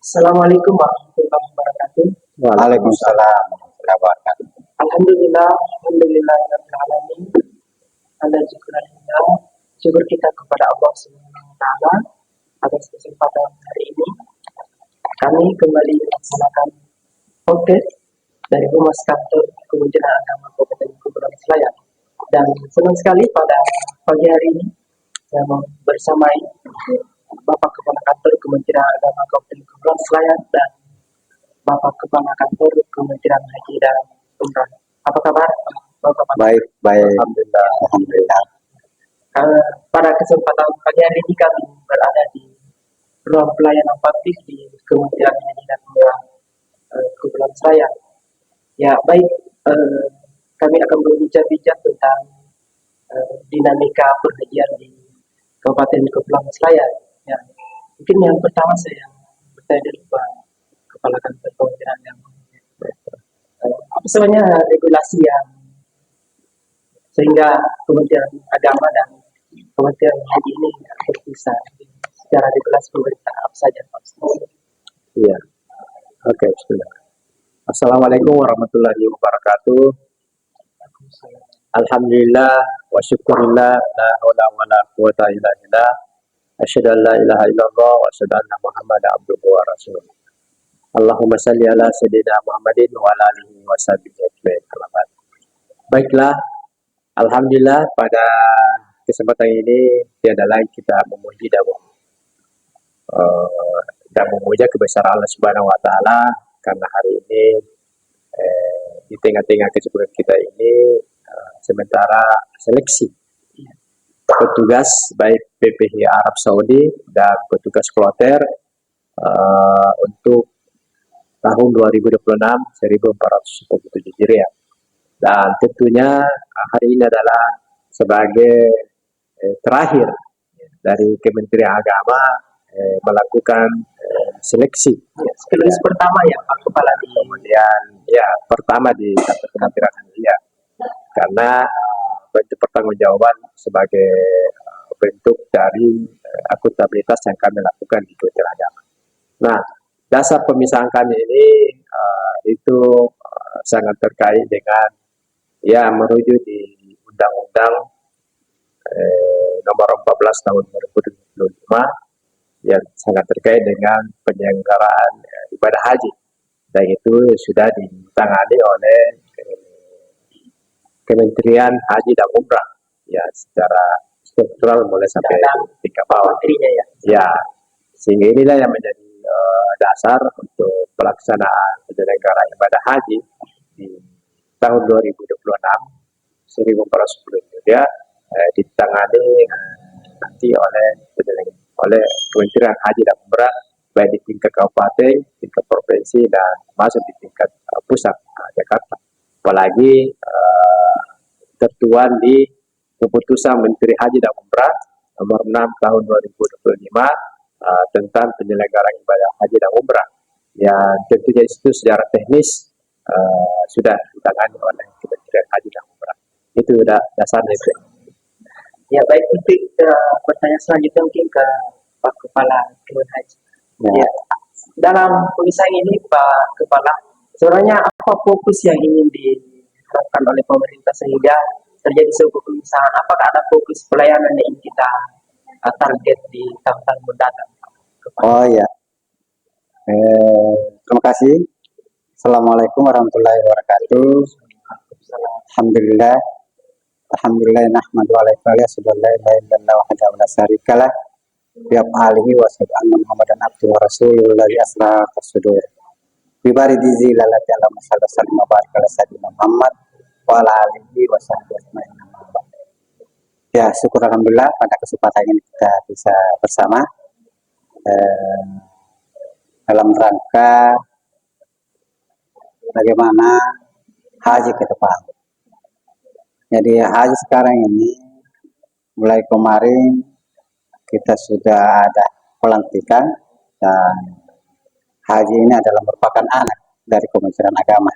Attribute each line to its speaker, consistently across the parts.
Speaker 1: Assalamualaikum warahmatullahi wabarakatuh.
Speaker 2: Waalaikumsalam warahmatullahi wabarakatuh.
Speaker 1: Alhamdulillah, rabbil alamin. Anda syukur kita kepada Allah Subhanahu wa taala atas kesempatan hari ini. Kami kembali melaksanakan podcast dari Humas Kantor Kementerian Agama Kabupaten Kepulauan Selayar. Dan senang sekali pada pagi hari ini saya bersamai Bapak Kepala Kantor Kementerian Agama Kabupaten Kepulauan Selayar dan Bapak Kepala Kantor Kementerian Haji dan Umrah. Apa kabar, Bapak?
Speaker 2: Baik. Alhamdulillah.
Speaker 1: Pada kesempatan pagi hari ini kami berada di ruang pelayanan publik di Kementerian Haji dan Umrah Kepulauan Selayar. Ya, baik. Kami akan berbincang-bincang tentang dinamika perhajian di Kabupaten Kepulauan Selayar. Ya, mungkin yang pertama saya bertanya dulu Pak Kepala Kantor Kementerian Agama. Apa sebenarnya regulasi yang sehingga Kementerian Agama dan Kementerian Haji ini berpisah secara regulasi pemerintah apa saja Pak?
Speaker 2: Iya. Oke, sudah. Assalamualaikum warahmatullahi wabarakatuh. Alhamdulillah wa syukurillah la haula wala quwata illa billah. Asyhadu an la ilaha illallah wa asyhadu anna Muhammadan abduhu wa rasuluh. Allahumma shalli ala sayyidina Muhammadin wa ala alihi wa sahbihi ajmain. Baiklah, alhamdulillah pada kesempatan ini tiada lain kita memuji dan memuja kebesaran Allah Subhanahu wa taala karena hari ini di tengah-tengah kesibukan kita ini sementara seleksi petugas baik PPH Arab Saudi dan petugas kloter untuk tahun 2026 1447 Hijriah. Dan tentunya hari ini adalah sebagai terakhir dari Kementerian Agama melakukan seleksi.
Speaker 1: Seleksi pertama ya Pak Kepala di
Speaker 2: Kemudian ya pertama di kantor Kementerian Agama karena bentuk pertanggungjawaban sebagai bentuk dari akuntabilitas yang kami lakukan di Kementerian Agama. Nah, dasar pemisahan kami ini itu sangat terkait dengan ya merujuk di Undang-Undang nomor 14 tahun 2025 yang sangat terkait dengan penyelenggaraan ibadah haji, dan itu sudah ditangani oleh Kementerian Haji dan Umrah ya secara struktural mulai sampai tingkat bawah. Ya, sehingga inilah yang menjadi dasar untuk pelaksanaan penyelenggaraan ibadah haji di tahun 2026 1410 ya ditangani nanti oleh Kementerian Haji dan Umrah baik di tingkat kabupaten, tingkat provinsi dan masuk di tingkat pusat Jakarta. Apalagi tertuang di keputusan Menteri Haji dan Umrah nomor 6 tahun 2025 tentang penyelenggaraan ibadah haji dan umrah yang tentunya itu secara teknis sudah ditangani oleh Kementerian Haji dan Umrah. Itu sudah dasarnya itu.
Speaker 1: Ya, baik, untuk pertanyaan selanjutnya mungkin ke Pak Kepala Kementerian Haji. Ya, dalam pemisahan ini Pak Kepala, sebenarnya apa fokus yang ingin diterapkan oleh pemerintah sehingga terjadi sebuah pemisahan? Apakah ada fokus pelayanan yang ingin kita target di tahun-tahun mendatang?
Speaker 2: Oh ya, terima kasih. Assalamualaikum warahmatullahi wabarakatuh. Alhamdulillah nahmadu wa nasta'inuhu wa nastaghfiruh wahdahu la syarikalah bi alihi wa sallam Muhammadan abduhu wa rasuluhu alladzi asra fasudur bi baridizi lalati ala masallallahu alaihi wa barik ala sayyidina Muhammad wa ala alihi wa sahbihi ajmain. Ya, syukur alhamdulillah pada kesempatan ini kita bisa bersama dalam rangka bagaimana haji ke depan. Jadi haji sekarang ini mulai kemarin kita sudah ada pelantikan dan haji ini adalah merupakan anak dari Kementerian Agama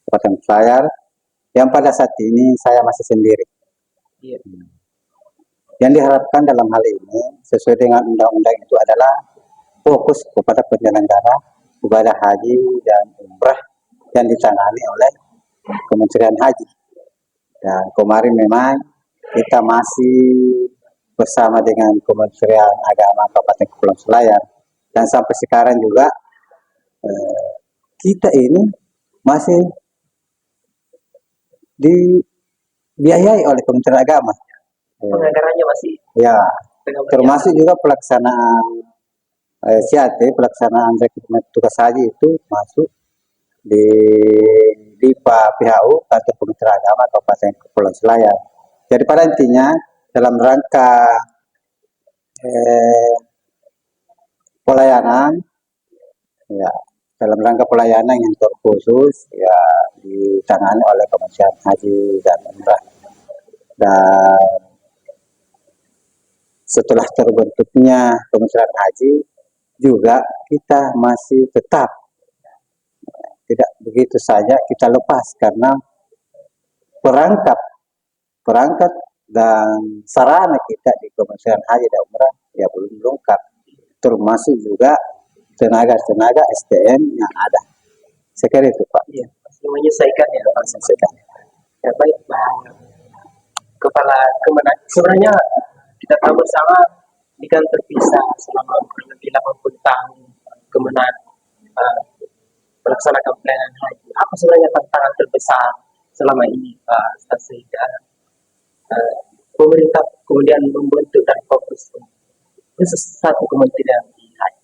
Speaker 2: Kabupaten Selayar yang pada saat ini saya masih sendiri. Yang diharapkan dalam hal ini sesuai dengan undang-undang itu adalah
Speaker 3: fokus kepada penyelenggara ibadah haji dan umrah yang ditangani oleh Kementerian Haji. Dan kemarin memang kita masih bersama dengan Kementerian Agama Kabupaten Kepulauan Selayar, dan sampai sekarang juga kita ini masih dibiayai oleh Kementerian Agama.
Speaker 1: Penganggarannya masih
Speaker 3: Ya, termasuk juga pelaksanaan CAT, pelaksanaan rekrutmen tugas haji itu masuk di PHU atau Kementerian Agama Kabupaten Kepulauan Selayar. Jadi pada intinya dalam rangka pelayanan, ya dalam rangka pelayanan yang terkhusus ya ditangani oleh Kementerian Haji dan Umrah. Dan setelah terbentuknya Kementerian Haji juga kita masih tetap tidak begitu saja kita lepas, karena perangkat dan sarana kita di Kementerian Haji dan Umrah ya belum lengkap, termasuk juga tenaga SDM yang ada. Sekali itu Pak.
Speaker 1: Iya, masih menyesuaikan ya.
Speaker 3: Menyesuaikan.
Speaker 1: Ya baik, Bang. Kepala Kemenak, sebenarnya kita tahu bersama ini kan terpisah selama kurang lebih 80 tahun Kemenak melaksanakan pelayanan haji. Apa sebenarnya tantangan terbesar selama ini, Pak Ustaz, sehingga pemerintah kemudian membentuk dan fokus ke satu kementerian di haji?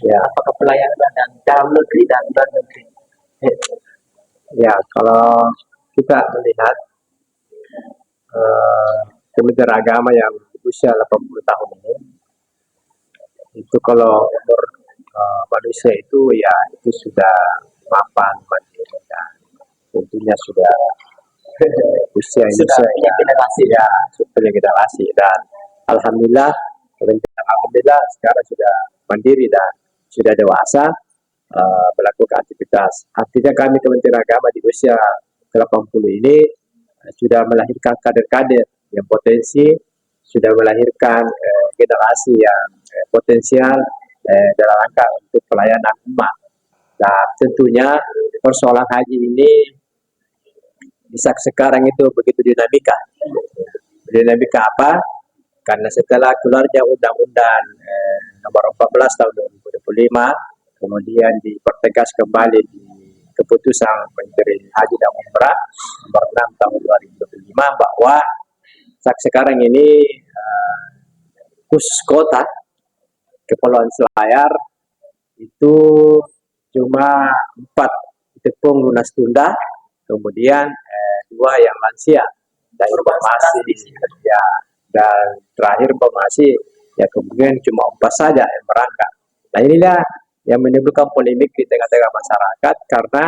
Speaker 1: Ya, apakah pelayanan dan dalam negeri dan luar negeri?
Speaker 2: Ya, kalau kita melihat Kementerian Agama yang usia 80 tahun ini, itu kalau umur manusia itu ya itu sudah mapan, mandiri, dan tentunya sudah usia
Speaker 1: Sudah
Speaker 2: Indonesia
Speaker 1: punya generasi.
Speaker 2: ya punya generasi, dan alhamdulillah sekarang sudah mandiri dan sudah dewasa melakukan aktivitas. Artinya kami Kementerian Agama di usia 80 ini sudah melahirkan kader-kader yang potensi, sudah melahirkan generasi yang potensial dalam rangka untuk pelayanan umat. Dan tentunya persoalan haji ini bisa sekarang itu begitu dinamika. Dinamika apa? Karena setelah keluarnya Undang-Undang nomor 14 tahun 2025, kemudian dipertegas kembali di keputusan Menteri Haji dan Umrah nomor 6 tahun 2025 bahwa sekarang ini khusus kota Kepulauan Selayar itu cuma 4 tepung lunas tunda, kemudian 2 yang lansia, dan informasi ya, dan terakhir informasi ya kemudian cuma 4 saja yang berangkat. Nah inilah yang menimbulkan polemik di tengah-tengah masyarakat karena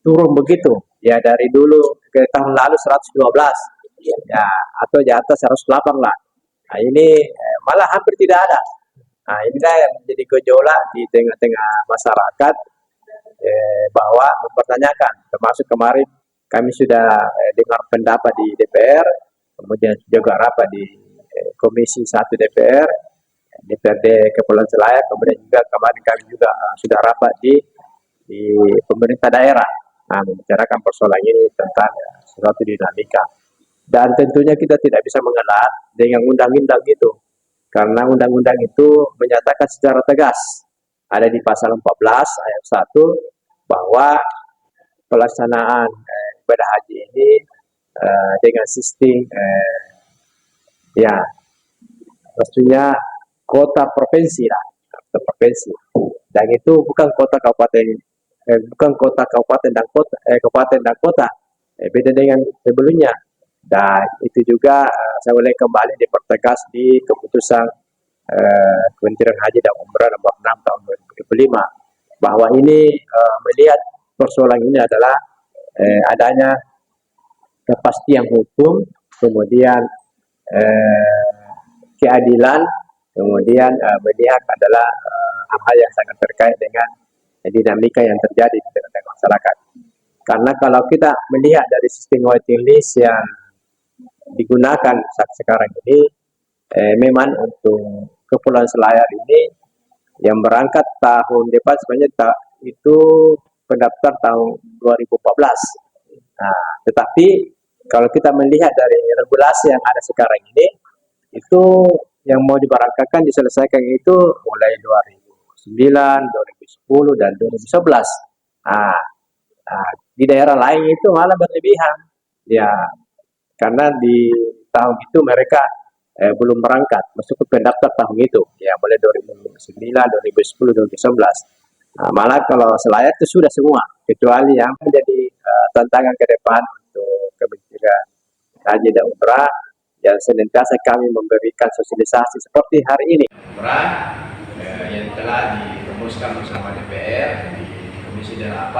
Speaker 2: turun begitu ya, dari dulu ke tahun lalu 112 ya, atau di atas 108 lah. Nah ini malah hampir tidak ada. Nah inilah yang menjadi gejolak di tengah-tengah masyarakat, bahwa mempertanyakan, termasuk kemarin kami sudah dengar pendapat di DPR, kemudian juga rapat di Komisi 1 DPRD Kepulauan Selayar, kemudian juga kemarin kami juga sudah rapat di pemerintah daerah, membicarakan persoalan ini tentang suatu dinamika. Dan tentunya kita tidak bisa mengelak dengan undang-undang itu, karena undang-undang itu menyatakan secara tegas, ada di pasal 14 ayat 1, bahwa pelaksanaan ibadah haji ini dengan sistem ya maksudnya kota provinsi lah, kota provinsi, dan itu bukan kota kabupaten, bukan kota kabupaten dan kota, kabupaten dan kota, beda dengan sebelumnya. Dan itu juga saya boleh kembali dipertegas di keputusan Kementerian Haji dan Umrah nomor 6 tahun 2025, bahwa ini melihat persoalan ini adalah adanya kepastian hukum, kemudian keadilan, kemudian melihat adalah hal-hal yang sangat terkait dengan dinamika yang terjadi di tengah-tengah masyarakat. Karena kalau kita melihat dari sistem waiting list yang digunakan saat sekarang ini, memang untuk Kepulauan Selayar ini Yang berangkat tahun depan sebenarnya itu pendaftar tahun 2014. Nah, tetapi kalau kita melihat dari regulasi yang ada sekarang ini, itu yang mau diberangkatkan diselesaikan itu mulai 2009, 2010, dan 2011. Nah, di daerah lain itu malah berlebihan. Ya, karena di tahun itu mereka belum berangkat, masuk ke pendaftar tahun itu. Ya, mulai 2009, 2010, 2011. Nah, malah kalau selayar itu sudah semua, kecuali yang menjadi tantangan ke depan untuk Kementerian Haji dan Umrah, yang senantiasa kami memberikan sosialisasi seperti hari ini.
Speaker 4: Yang telah dirumuskan bersama DPR di Komisi 8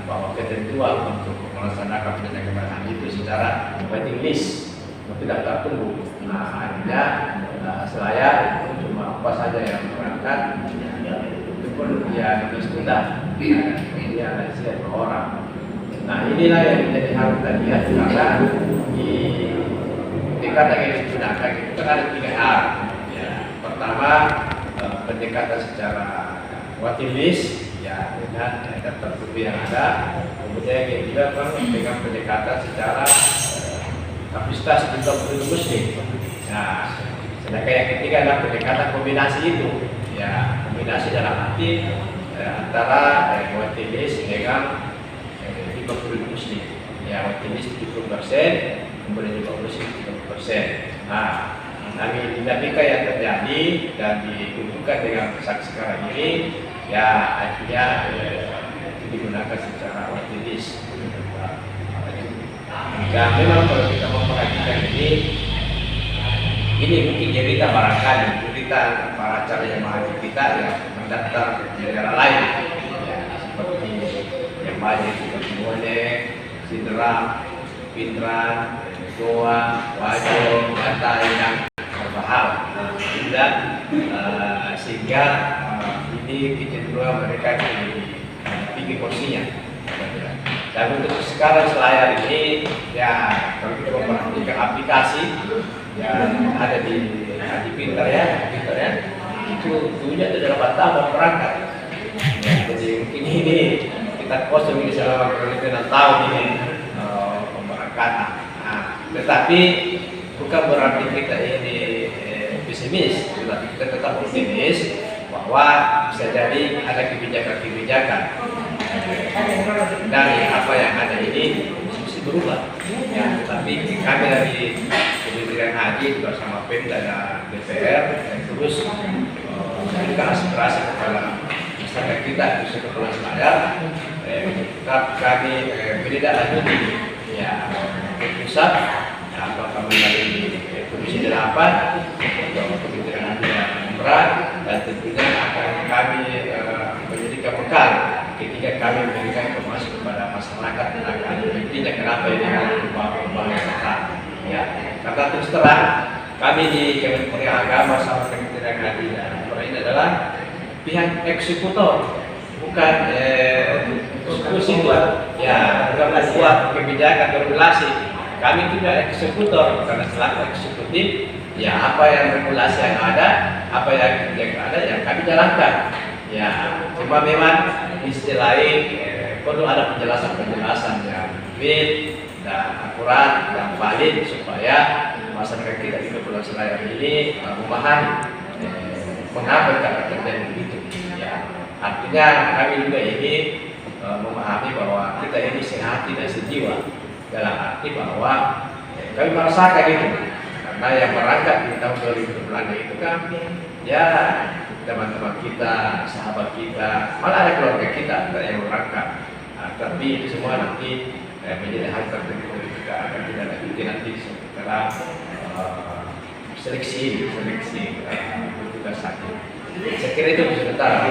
Speaker 4: bahwa ketentuan untuk melaksanakan penyelenggaraan haji itu secara waiting list, tidak daftar tunggu. Nah, akhirnya selayar itu cuma apa saja yang berangkat, itu pun ya ditunda, kemudian ada siapa orang. Nah, inilah yang menjadi harus kita lihat, karena di pendekatan yang digunakan itu kan ada 3 hal. Ya, pertama, pendekatan secara waiting list, ya dengan daftar tunggu yang ada. Kemudian yang juga dengan pendekatan secara kapasitas untuk penduduk muslim. Nah, sedangkan yang ketiga adalah pendekatan kombinasi itu. Ya, kombinasi dalam arti antara waiting list dengan penduduk muslim. Ya, waiting list 70%, kemudian juga muslim 30%. Nah, dinamika yang terjadi dan ditunjukkan dengan saksi sekarang ini, ya akhirnya digunakan secara waiting list. Dan memang kalau kita memperhatikan ini mungkin cerita barangkali cerita para calon jemaah kita yang mendaftar di daerah lain, ya, seperti yang banyak seperti Bone, Sidrap, Pintran, Goa, Wajo, Batai, dan Berbahal. Sehingga ini kecenderungan mereka lebih tinggi porsinya. Dan untuk sekarang selayar ini, ya kalau kita memperhatikan aplikasi yang ada di Pintar ya, itu tujuan itu adalah tahun berangkat. Ya, jadi mungkin ini kita kosong ini selama kurang lebih 6 tahun ini pemberangkatan. Nah, tetapi bukan berarti kita ini pesimis, tetapi kita tetap optimis bahwa bisa jadi ada kebijakan-kebijakan dari apa yang ada ini mesti berubah. Ya, tapi kami dari Kementerian Haji bersama Pemda dan DPR terus memberikan aspirasi kepada masyarakat kita khususnya kepala selayar. Tetap kami menindaklanjuti ya ke pusat, apakah melalui Komisi 8 atau Kementerian Haji dan Umrah, dan tentunya akan kami menjadikan bekal ketika kami memberikan informasi kepada masyarakat tentang pentingnya kenapa ini berubah ya. Karena terus terang kami di Kementerian Agama sama Kementerian Haji dan Umrah ini adalah pihak eksekutor, bukan eksekutor ya, bukan membuat kebijakan regulasi. Kami juga eksekutor, karena selaku eksekutif ya apa yang regulasi yang ada, apa yang ada yang kami jalankan. Ya, cuma memang di sisi lain perlu ada penjelasan yang fit dan akurat dan valid supaya masyarakat kita di Kepulauan Selayar ini memahami mengapa terjadi begitu. Ya, artinya kami juga ini memahami bahwa kita ini sehati dan sejiwa, dalam arti bahwa kami merasakan itu, karena yang berangkat di tahun 2020 itu kan ya teman-teman kita, sahabat kita, malah ada keluarga kita yang berangkat. Nah, tapi itu semua nanti menjadi hal tertentu juga akan kita lanjuti nanti setelah seleksi petugas haji. Saya kira itu sebentar.